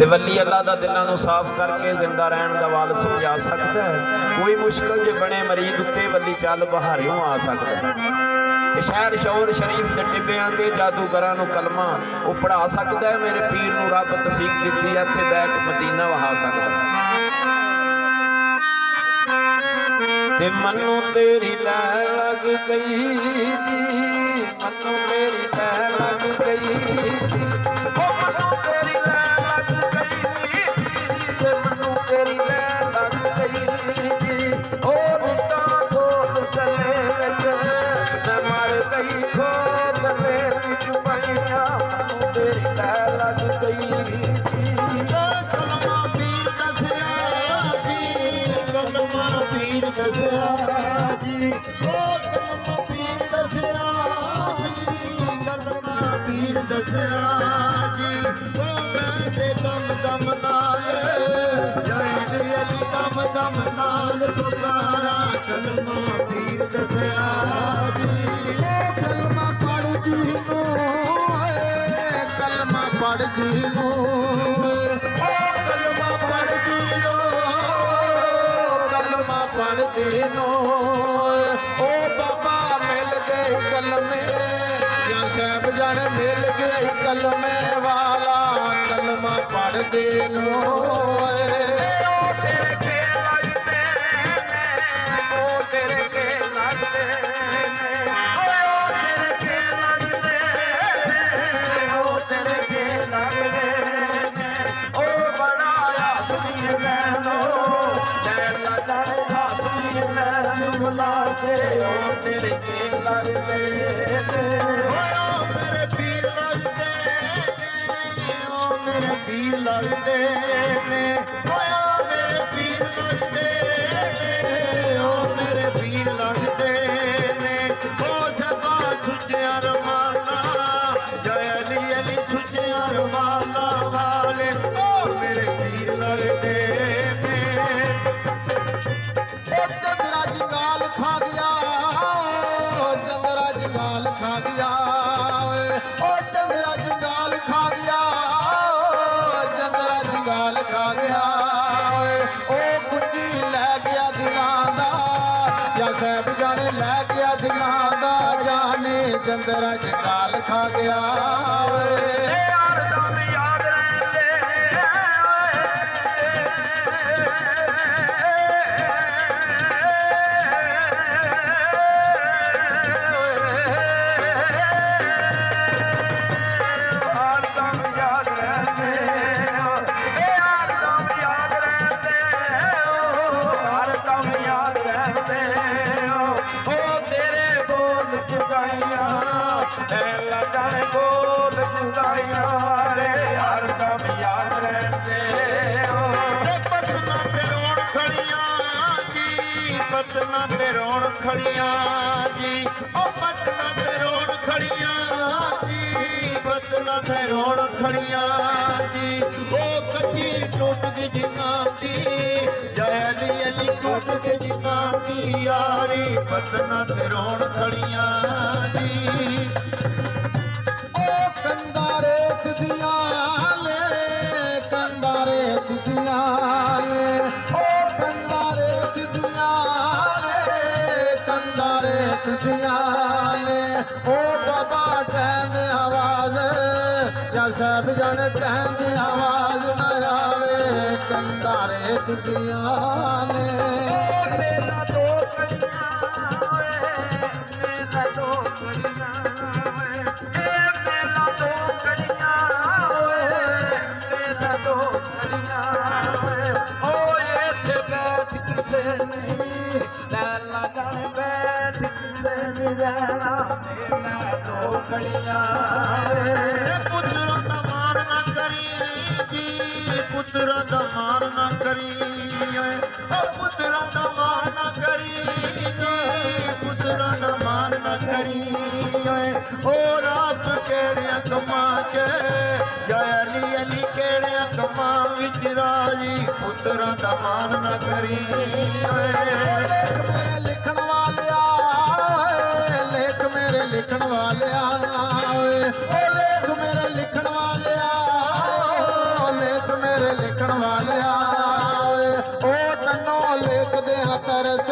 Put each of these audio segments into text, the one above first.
ते वली अल्लाह दा दिलों नूं साफ करके जिंदा रहन दा वाल समझा सकता है। कोई मुश्किल जे बने मरीज उत्ते वली चल बहारियों आ सकता है। ते शहर शौर शरीफ दे टिब्बियां ते जादूगरां नूं कलमा वो पढ़ा सकता है। मेरे पीर नूं रब तौफीक दित्ती है, इत्थे बैठ मदीना वहा सकता है। ते मन्नू तेरी लै लग गई जी, मन्नू तेरी लै लग गई जी, ओ मन्नू तेरी लै लग गई जी, मन्नू तेरी लै लग गई जी। ओ रुटा खोल चले विच मैं मर गई, खो गले विच पईया, मन्नू तेरी लै लग गई जी। कलमा पीर दसिया जी, कलमा पीर दसिया जी, ओ कलमा पीर दसिया जी, कलमा पीर दसिया जी। ओ मैं ते दम दम नाल जैन अली दम दम नाल पुकारा, कलमा पीर दसिया जी। कलमा पढ़ जी नूं, कलमा पढ़ जी नूं, कलमा पढ़ जी नो, कलमा पढ़ जी नो। ओ बाबा मिल गए कलमे या साहब जाने मिल गए कलमे वाला, कलमा पढ़ दे नो। तेरे के लगदे ने, ओ तेरे के लगदे ने, ओ तेरे के लगदे ने, ओ तेरे के लगदे ने। ओ बड़ा हसदी मैनो नैन लजाए, हसदी मैनू बुला के, ओ तेरे के लगदे ने। ओ मेरे पीर लगदे ने, ओ मेरे पीर लगदे ने, ओ मेरे पीर लगदे ने, ओ मेरे पीर लगदे ने। ओ सबा सुचिया रमाला जय अली अली सुचिया रमाला वाले, ओ मेरे पीर लगदे ने। ओ चंद्रा जंगाल खा गया, चंद्रा जंगाल खा गया, ओ चंद्रा जंगाल खा गया, चंद्रा जंगाल खा गया। ओ कुंजी लै गया दिलां दा, या साहब जाने लै गया दिलां दा, जाने चंद्रा जंगाल खा गया। यार दम याद रहंदे, यार दम याद रहंदे, यार दम याद रहंदे, यार दम याद रहंदे। ओ तेरे बोल जुदाइयां लैला जाने बोल जुदाइयां रे, यार दम याद रहंदे। पतना ते रोण खड़ियां जी, पतना ते रोण खड़ियां जी, ओ पतना ते रोण खड़ियां जी, पतना ते रोण खड़ियां जी। ओ कच्ची टूट गई जिन्ना दी, जय अली अली टूट गई जिन्ना दी यारी, पतना ते रोण खड़ियां जी। ओ कंदा रेत दियां ले, कंदा रेत दियां ले, ओ कंदा रेत दियां ले, कंदा रेत दियां ले। ओ बाबा टहन आवाज या साहब जाने टहन आवाज न आवे, कंदा रेत दियां ले। मेला दो कड़ियां मेला दो कड़ियां, मेला दो कड़ियां, मेला दो कड़ियां। ओ इत्थे बैठ किसे नहीं लैला जाने, बैठ किसे नहीं रहना, मेला दो कड़ियां। पुत्रा दा मार ना करी जी, पुत्रा दा मार ना करी, ओ पुत्रा दा मार ना करी जी, पुत्रा दा मार ना करी। ओ रात केड़े कमा के जय अली अली केड़े कमा विच राजी, पुत्रा दा मार ना करी। मेरे लिखण वालिया, लेख मेरे लिखण वालिया, ओ लेख मेरे लिखण वालिया, लेख मेरे ਆ ਤਰਸ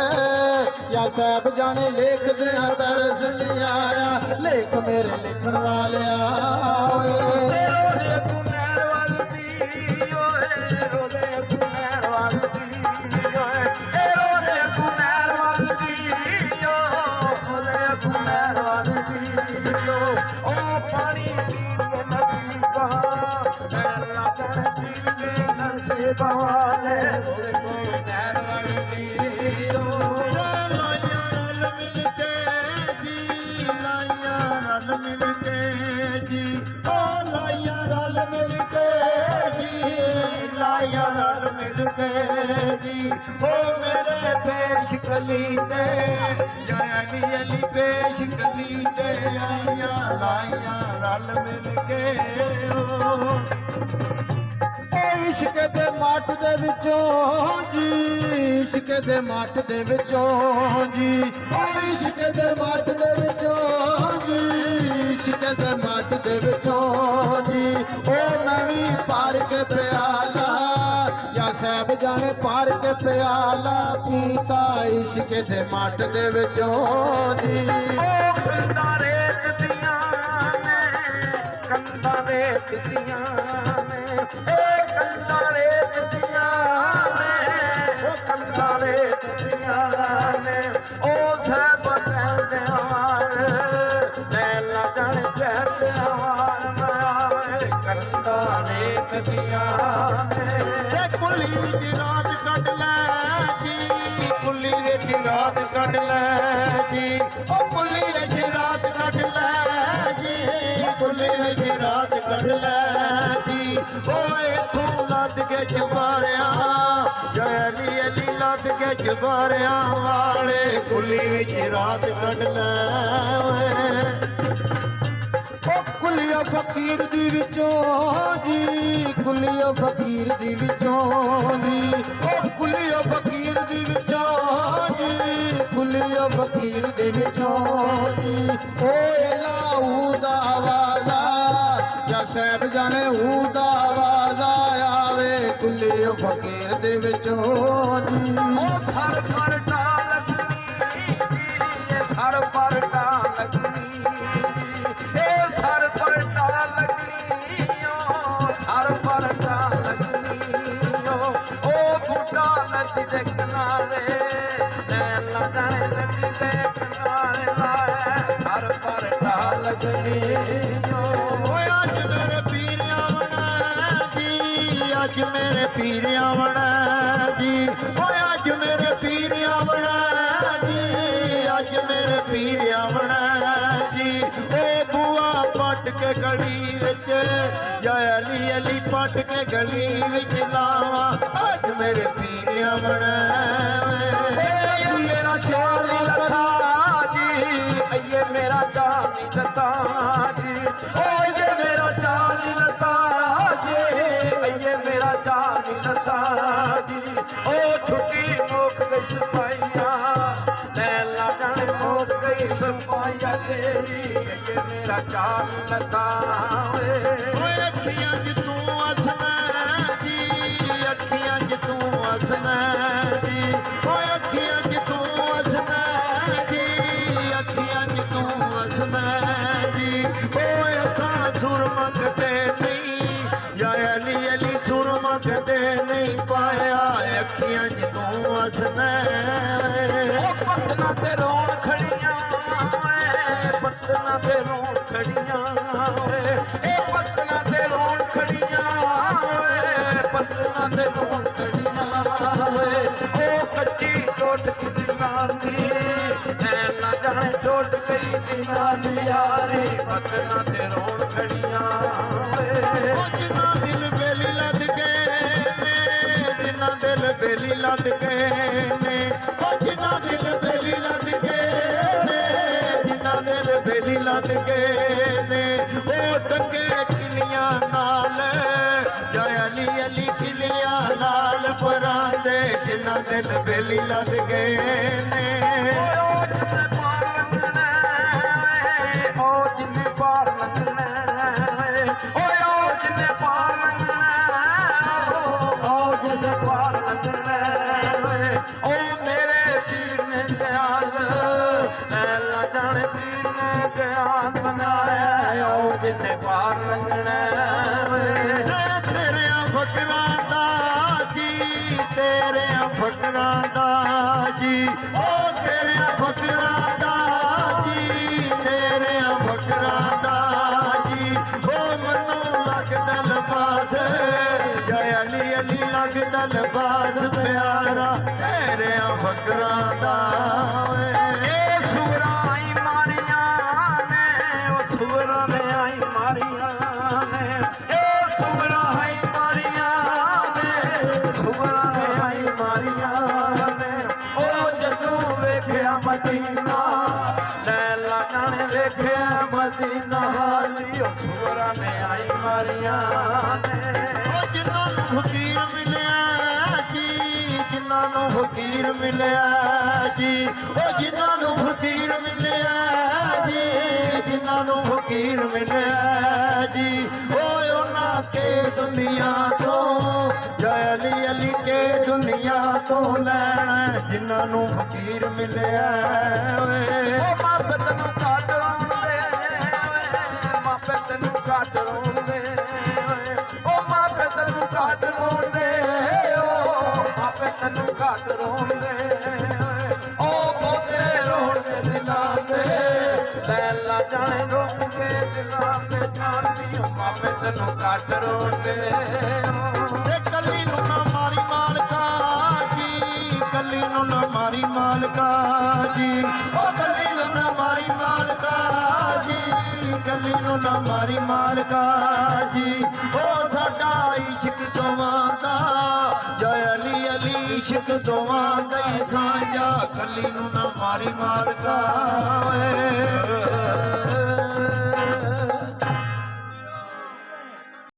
ਜਾਂ ਸਾਹਿਬ ਜਾਣੇ ਲਿਖਦੇ ਆ ਤਰਸ ਨਹੀਂ ਆਇਆ ਲੇਖ ਮੇਰੇ ਲਿਖਣ ਵਾਲਿਆ ਓਏ ਰੋਦੇ ਗੁਨਹਿਰ ਵਗਦੀ ਓਏ ਰੋਦੇ ਗੁਨਹਿਰ ਵਗਦੀ ਓਏ ਰੋਦੇ ਗੁਨਹਿਰ ਵਗਦੀ ਓਏ ਗੁਨਹਿਰ ਵਗਦੀ ਓ ਪਾਣੀ ਪੀਣਗੇ ਨਸੀਬਾਂ ਐਲਾ ਜਾਣੇ ਪੀਣਗੇ ਨਸੀਬਾਂ ਵਾਲੇ ਰੋਦੇ ਗੁਨਹਿਰ ਵਗਦੀ ਲਾਈਆਂ ਰਲ ਮਿਲ ਕੇ ਜੀ ਲਾਈਆਂ ਰਲ ਮਿਲ ਕੇ ਜੀ ਓ ਲਾਈਆਂ ਰਲ ਮਿਲ ਕੇ ਜੀ ਲਾਈਆਂ ਰਲ ਮਿਲ ਕੇ ਜੀ ਓ ਮੇਰੇ ਪੇਸ਼ ਕਲੀ ਤੇ ਜਾਨੀ ਅਲੀ ਪੇਸ਼ ਕਲੀ ਤੇ ਆਈਆਂ ਲਾਈਆਂ ਰਲ ਮਿਲ ਕੇ ਓ ਇਸ਼ਕ ਦੇ ਮੱਠ ਦੇ ਵਿੱਚੋਂ ਜੀ ਇਸ਼ਕ ਦੇ ਮੱਠ ਦੇ ਵਿੱਚੋਂ ਜੀ ਇਸ਼ਕ ਦੇ ਮੱਠ ਦੇ ਵਿੱਚੋਂ ਜੀ ਇਸ਼ਕ ਦੇ ਮੱਠ ਦੇ ਵਿੱਚੋਂ ਜੀ ਉਹ ਮੈਂ ਵੀ ਪਾਰ ਕੇ ਪਿਆਲਾ ਜਾਂ ਸਾਹਿਬ ਜਾਣੇ ਪਾਰ ਕੇ ਪਿਆਲਾ ਪੀਤਾ ਇਸ਼ਕ ਦੇ ਮੱਠ ਦੇ ਵਿੱਚੋਂ ਜੀ ਉਹ ਕੰਧਾਂ ਰੇਤ ਦੀਆਂ ਨੇ ਕੰਧਾਂ ਰੇਤ ਦੀਆਂ ਨੇ ਇਹ ਕੰਧਾਂ ਰੇਤ ਦੀਆਂ ਨੇ ਉਹ ਕੰਧਾਂ ਰੇਤ ਦੀਆਂ ਨੇ ਉਹ ਸਭ ਕਹਿੰਦਿਆਂ ਵਾਰ ਮੈਂ ਲੱਗਣ ਕਹਿੰਦਿਆਂ ਵਾਰ ਮੈਂ ਕੰਧਾਂ ਰੇਤ ਦੀਆਂ ਨੇ ਇਹ ਕੁੱਲੀ ਵਿੱਚ ਰਾਤ ਕੱਢ ਲੈ ਜੀ ਕੁੱਲੀ ਵਿੱਚ ਰਾਤ ਕੱਢ ਲੈ ਜੀ ਉਹ ਕੁੱਲੀ ਵਿੱਚ ਰਾਤ ਕੱਢ ਲੈ ਜੀ ਕੁੱਲੀ ਵਿੱਚ ਰਾਤ ਕੱਢ ਲੈ ਜੀ ਓਏ ਤੂੰ ਲੱਦ ਕੇ ਜਵਾਰਿਆਂ ਜੈਲੀ ਅਲੀ ਲੱਦ ਕੇ ਜਵਾਰਿਆਂ ਵਾਲੇ ਕੁੱਲੀ ਵਿੱਚ ਰਾਤ ਕੱਢ ਲੈ ਓਏ ਉਹ ਕੁਲੀਆ ਫਕੀਰ ਦੀ ਵਿੱਚੋਂ ਜੀ ਕੁਲੀਆ ਫਕੀਰ ਦੀ ਵਿੱਚੋਂ ਜੀ ਉਹ ਕੁਲੀਆ ਫਕੀਰ ਦੀ ਵਿੱਚੋਂ ਜੀ ਕੁਲੀਆ ਫਕੀਰ ਦੇ ਵਿੱਚੋਂ ਜੀ ਓਏ ਲਾਹੂ ਦਾ ਵਾਦਾ ਜਾਂ ਸਾਹਿਬ ਜਾਣੇ ਹੂ ਦਾ ਵਾਦਾ ਆਵੇ ਕੁਲੀਆ ਫਕੀਰ ਦੇ ਵਿੱਚੋਂ ਜੀ ਉਹ ਸਰ ਪਰ ਟਾ ਲੱਗਣੀ ਜੀ ਇਹ ਸਰ ਪਰ ਟਾ ਲੱਗਣੀ ਇਹ ਸਰ ਪਰ ਟਾ ਲੱਗਣੀ ਓ ਸਰ ਪਰ ਟਾ ਲੱਗਣੀ ਉਹ ਬੂਟਾ ਨਦੀ ਦੇ ਕਿਨਾਰੇ ਮੈਂ ਲੱਗਣ ਨਦੀ ਦੇ ਕਿਨਾਰੇ ਲਾਏ ਸਰ ਪਰ ਟਾ ਲੱਗਣੀ ਓਏ ਅੱਜ ਮੇਰੇ ਪੀਰ ਆਵਣਾ ਜੀ ਅੱਜ ਮੇਰੇ ਪੀਰ ਆਵਣਾ ਜੀ ਓਏ ਅੱਜ ਮੇਰੇ ਪੀਰ ਆਵਣਾ ਜੀ ਅੱਜ ਮੇਰੇ ਪੀਰ ਆਵਣਾ ਜੀ ਓ ਬੂਆ ਪੱਟ ਕੇ ਗਲੀ ਵਿੱਚ ਜਾਂ ਅਲੀ ਅਲੀ ਪੱਟ ਕੇ ਗਲੀ ਵਿੱਚ ਲਾਵਾਂ ਅੱਜ ਮੇਰੇ ਪੀਰ ਆਵਣਾ ਏ ਮੇਰਾ ਸ਼ਾਨ ਲੱਥਾ ਜੀ ਅਈਏ ਮੇਰਾ ਜਾਨੀ ਲੱਥਾ ਜੀ ਓਏ ਮੇਰਾ ਜਾਨੀ ਲੱਥਾ ਜੀ ਅਈਏ ਮੇਰਾ ਜਾਨੀ ਲੱਥਾ ਜੀ ਓ ਛੁੱਟੀ ਮੁੱਕ ਗਈ ਸਿਪਾਹੀਆ ਲੈ ਲੱਗਣ ਮੁੱਕ ਗਈ ਸਿਪਾਹੀਆ ਤੇਰੀ ਅਈਏ ਮੇਰਾ ਜਾਨੀ ਲੱਥਾ ਓਏ ਅੱਖੀਆਂ 'ਚ ਤੂੰ ਹੱਸਣਾ ਜੀ ਅੱਖੀਆਂ 'ਚ ਤੂੰ ਹੱਸਣਾ ਜੀ ਓਏ ਅੱਖੀਆਂ 'ਚ ਤੂੰ ਹੱਸਣਾ ਜੀ ਅੱਖੀਆਂ 'ਚ ਤੂੰ ਹੱਸਣਾ ਜੀ ਓਏ ਅਸਾਂ ਸੁਰ ਮੰਗਦੇ ਨਹੀਂ ਯਾਰ ਅਲੀ ਅਲੀ ਸੁਰ ਮੰਗਦੇ ਨਹੀਂ ਪਾਇਆ ਅੱਖੀਆਂ 'ਚ ਤੂੰ ਹੱਸਣਾ ਉਹ ਪੱਤਨਾ ਤੇ ਰੋਣ ਖੜੀਆਂ ਪੱਤਨਾ ਤੇ ਰੋਣ ਖੜੀਆਂ ਓਏ ਇਹ ਪੱਤਨਾ ਤੇ ਰੋਣ ਖੜੀਆਂ ਓਏ ਪੱਤਨਾ ਤੇ ਰੋਣ ਖੜੀਆਂ ਓਏ ਉਹ ਕੱਚੀ ਟੁੱਟ ਗਈ ਦਿਨਾਂ ਦੀ ਐ ਨਾ ਜਾਣੇ ਟੁੱਟ ਗਈ ਦਿਨਾਂ ਦੀ ਯਾਰੀ ਪੱਤਨਾ ਤੇ ਰੋਣ ਖੜੀਆਂ ਓਏ ਉਹ ਜਿਨ੍ਹਾਂ ਦਿਲ ਬੇਲੀ ਲੱਦ ਗਏ ਨੇ ਜਿਨ੍ਹਾਂ ਦਿਲ ਬੇਲੀ ਲੱਦ ਗਏ ਨੇ ਉਹ ਜਿਨ੍ਹਾਂ ਦਿਲ ਬੇਲੀ ਲੱਦ ਗਏ ਨੇ ਜਿਨ੍ਹਾਂ ਦਿਲ ਬੇਲੀ ਲੱਦ ਗਏ ਨੇ ਉਹ ਟੰਗੇ ਕਿਲੀਆਂ ਨਾਲ ਜਾਂ ਅਲੀ ਅਲੀ ਕਿਲੀਆਂ ਨਾਲ ਪਰਾਂਦੇ ਜਿਨ੍ਹਾਂ ਦਿਲ ਬੇਲੀ ਲੱਦ ਗਏ ਨੇ ਉਹ ਜਿੰਨੇ ਪਾਰ ਲੰਘਣਾ ਉਹ ਜਿੰਨੇ ਪਾਰ ਲੰਘਣਾ ਓਏ ਉਹ ਜਿੰਨੇ ਪਾਰ ਲੰਘਣਾ ਉਹ ਜਿੰਨੇ ਪਾਰ ਲੰਘਣਾ ਓਏ ਉਹ ਮੇਰੇ ਜੀ ਉਹ ਤੇਰੇ ਫਕਰਾਂ ਦਾ ਜੀ ਤੇਰੇ ਫਕਰਾਂ ਦਾ ਜੀ ਉਹ ਮੈਨੂੰ ਲੱਗਦਾ ਲਬਾਸ ਜੈ ਅਲੀ ਅਲੀ ਲੱਗਦਾ ਲਬਾਸ ਪਿਆਰਾ ਤੇਰੇ ਫਕਰਾਂ ਦਾ ਓਏ ਇਹ ਸੁਰਾਂ ਆਈ ਮਾਰੀਆਂ ਨੇ ਉਹ ਸੁਰਾਂ ਨੇ ਆਈ ਮਾਰੀਆਂ ਨੇ ਇਹ ਸੁਰਾਂ ਆਈ ਮਾਰੀਆਂ ਨੇ ਸੁਰਾਂ ਨੇ ਆਈ ਮਾਰੀਆਂ ਨੇ ਉਹ ਜਦੋਂ ਵੇਖਿਆ ਮਦੀਨਾ ਲੈਲਾ ਜਾਣੇ ਵੇਖਿਆ ਮਦੀਨਾ ਹਾਲੀ ਉਹ ਸੁਰਾਂ ਨੇ ਆਈ ਮਾਰੀਆਂ ਨੇ ਉਹ ਜਿਨ੍ਹਾਂ ਨੂੰ ਫਕੀਰ ਮਿਲਿਆ ਜੀ ਜਿਨ੍ਹਾਂ ਨੂੰ ਫਕੀਰ ਮਿਲਿਆ ਜੀ ਉਹ ਜਿਨ੍ਹਾਂ ਨੂੰ ਫਕੀਰ ਮਿਲਿਆ ਜੀ ਜਿਨ੍ਹਾਂ ਨੂੰ ਫਕੀਰ ਮਿਲਿਆ ਜੀ ਓਏ ਉਹਨਾਂ ਕੇ ਦੁਨੀਆ ਤੋਂ ਜੈ ਅਲੀ ਅਲੀ ਕੇ ਦੁਨੀਆ ਤੋਂ ਲੈਣਾ ਜਿਨ੍ਹਾਂ ਨੂੰ ਫਕੀਰ ਮਿਲਿਆ ਓਏ ਉਹ ਮਾਪੇ ਤੈਨੂੰ ਘੱਟ ਰੋਂਦੇ ਓਏ ਮਾਪੇ ਤੈਨੂੰ ਘੱਟ ਰੋਂਦੇ ਓਏ ਉਹ ਮਾਪੇ ਤੈਨੂੰ ਘੱਟ ਰੋਂਦੇ ਓ ਮਾਪੇ ਤੈਨੂੰ ਘੱਟ ਰੋਂਦੇ ਓਏ ਉਹ ਬਹੁਤੇ ਰੋਂਦੇ ਦਿਲਾਂ ਤੇ ਲੈਲਾ ਜਾਣੇ ਰੋਣ ਕੇ ਦਿਲਾਂ ਤੇ ਜਾਣਦੀ ਓ ਮਾਪੇ ਤੈਨੂੰ ਘੱਟ ਰੋਂਦੇ ਓ ਤੇ ਕੱਲੀ ਨੂੰ ਨਾ ਮਾਰੀ ਮਾਲਕਾ ਜੀ ਕੱਲੀ ਨੂੰ ਨਾ ਮਾਰੀ ਮਾਲਕਾ ਜੀ ਉਹ ਕੱਲੀ ਨੂੰ ਨਾ ਮਾਰੀ ਮਾਲਕਾ ਜੀ ਕੱਲੀ ਨੂੰ ਨਾ ਮਾਰੀ ਮਾਲਕਾ ਜੀ ਉਹ ਸਾਡਾ ਇਸ਼ਕ ਦੋਵਾਂ ਦਾ ਜੈ ਅਲੀ ਅਲੀ ਇਸ਼ਕ ਦੋਵਾਂ ਦਾ ਹੀ ਸਾਂਝਾ ਕੱਲੀ ਨੂੰ ਨਾ ਮਾਰੀ ਮਾਲਕਾ